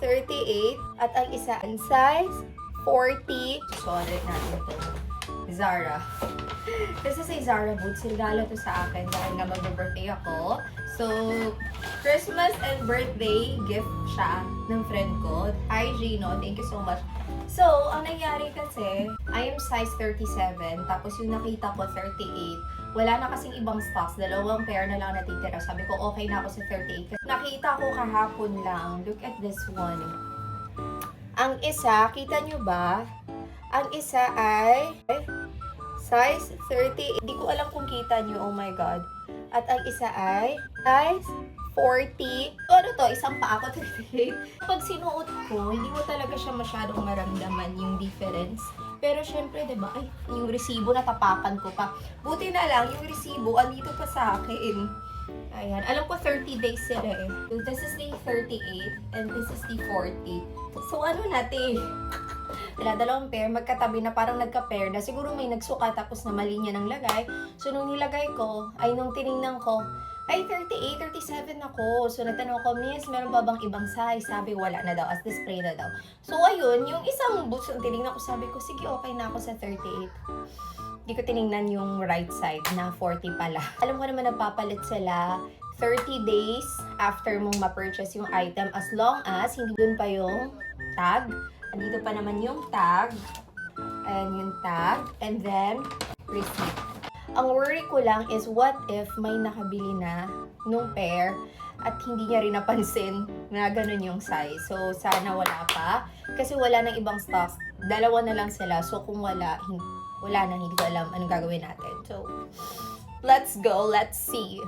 38 at ang isa ang size 40. Sorry natin ito. Zara. Kasi sa Zara boots, regalo to sa akin dahil nga mag-birthday ako. So, Christmas and birthday gift siya ng friend ko. Hi, Gino. Thank you so much. So, ang nangyari kasi, I am size 37, tapos yung nakita ko 38. Wala na kasing ibang stocks. 2 pair na lang natitira. Sabi ko, okay na ako sa 38. Kasi nakita ko kahapon lang. Look at this one. Ang isa, kita nyo ba? Ang isa ay size 30. Hindi ko alam kung kita nyo. Oh my God. At ang isa ay size 40. So, ano to? Isang pa ako, 38. Pag sinuot ko, hindi mo talaga siya masyadong maramdaman yung difference. Pero syempre, diba? Ay, yung resibo natapakan ko pa. Buti na lang, yung resibo, andito pa sa akin. Ayan. Alam ko 30 days sila eh. So, this is the 38 and this is the 40. So, ano natin? Wala, 2 pair, magkatabi na parang nagka-pair na. Siguro may nagsuka tapos na mali niya ng lagay. So, nung nilagay ko, ay nung tinignan ko, ay 38, 37 ako. So, natanong ko, Miss, meron ba bang ibang size? Sabi, wala na daw, as display na daw. So, ayun, yung isang boots yung tinignan ko, sabi ko, sige, okay na ako sa 38. Hindi ko tinignan yung right side na 40 pala. Alam ko naman nagpapalit sila 30 days after mong ma-purchase yung item as long as hindi dun pa yung tag. Dito pa naman yung tag. Ayan yung tag. And then, receipt. Ang worry ko lang is what if may nakabili na nung pair at hindi niya rin napansin na ganun yung size. So, sana wala pa. Kasi wala nang ibang stocks. 2 na lang sila. So, kung wala na. Hindi ko alam anong gagawin natin. So, let's go. Let's see.